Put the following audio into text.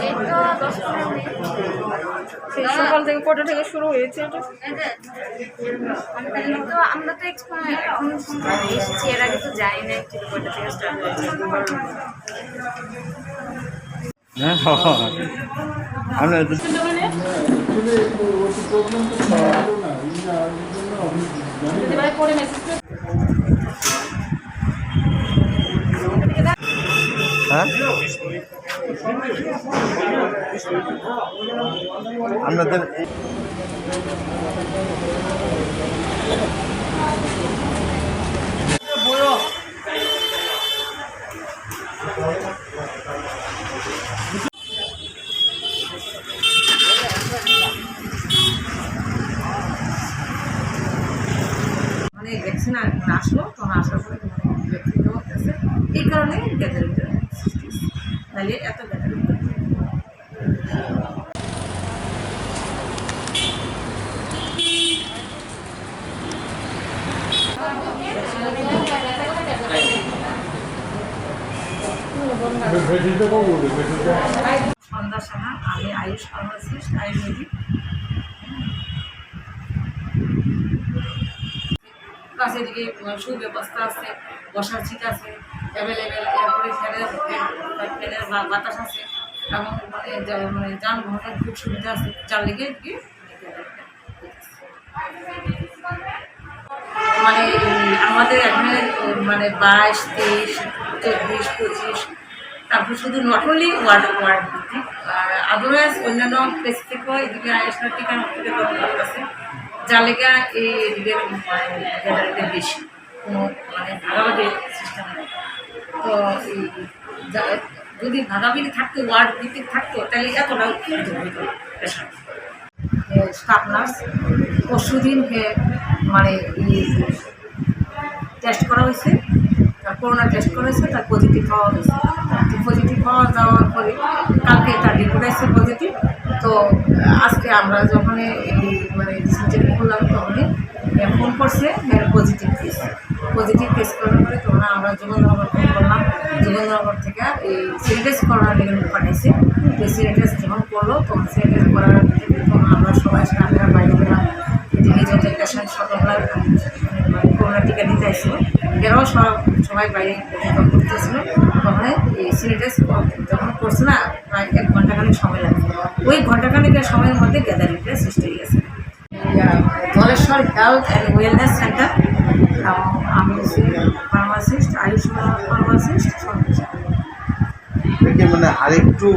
এই তো 10-15 মিনিট। সেই সকাল থেকে কটা থেকে শুরু হয়েছে এটা? আমরা তো এখন এসেছি, এর আগে তো যাই না অ্যাকচুয়ালি কয়টা থেকে স্টার্ট হয়েছে। আমরা আপনাদের মানে ভ্যাকসিন আসলো, তখন আসার পরে ভ্যাকসিন দেওয়া হতেছে, এই কারণে গ্যাদারিংটা সৃষ্টি হচ্ছে, নাহলে এত গ্যাদারিং সন্ধ্যা সাহা, আমি আয়ুষ ফার্মাসিস্ট, আয়ুর্বেদিক। কাছে দিকে সুব্যবস্থা আছে, বসার সিট আছে অ্যাভেলেবেল, এরপরে ফ্যানের বাতাস আছে এবং মানে যানবাহনের খুব সুবিধা আছে, যার লেগে দিকে মানে আমাদের এখানে মানে 22, 23, 24, 25, তারপর শুধু নট অনলি ওয়ার্ড ভিত্তিক, আদারওয়াইজ অন্যান্য প্লেস থেকেও এদিকে আইএসআর টিকা থেকে দরকার আছে, যার লেগে এই এদিকে গ্যাদারিংটা বেশি, কোনো মানে ভাগাভাগি সিস্টেম নেই। তো এই যদি ভাগাভাগি থাকতো, ওয়ার্ড ভিত্তিক থাকতো, তাহলে এতটা পেশেন্ট স্টাফ নার্স পরশুদিন মানে টেস্ট করা হয়েছে, তার করোনা টেস্ট করা হয়েছে, তার পজিটিভ পাওয়া হয়েছে। পজিটিভ পাওয়া যাওয়ার পরে কালকে তার রিপোর্ট আসছে পজিটিভ। তো আজকে আমরা যখন এই মানে ডিসিশন করলাম, তখন ফোন করছে পজিটিভ কেস করার পরে তখন আমরা যুবনগর ফোন করলাম, যুবনগর থেকে এই স্যানিটাইজ করার লেগে পাঠাইছে। তো স্যানিটাইজ যখন করলো, তখন স্যানিটাইজ করার তখন আমরা সবাই স্টাফেরা বাইরে গেলাম, এদিকে যত পেশেন্ট সকলরা করোনা টিকা দিতে আসছিল, এরাও সবাই বাইরে করতেছিল। তখন এই স্যানিটাইজ যখন করছে না, প্রায় 1 ঘন্টাখানিক সময় লাগছে। ওই ঘন্টাখানিকের সময়ের মধ্যে গ্যাদারিংটা সৃষ্টি হয়ে গেছে। Dhaleshwar health and wellness centre, আমি ফার্মাসিস্ট, আয়ুষ ফার্মাসিস্ট। মানে আরেকটু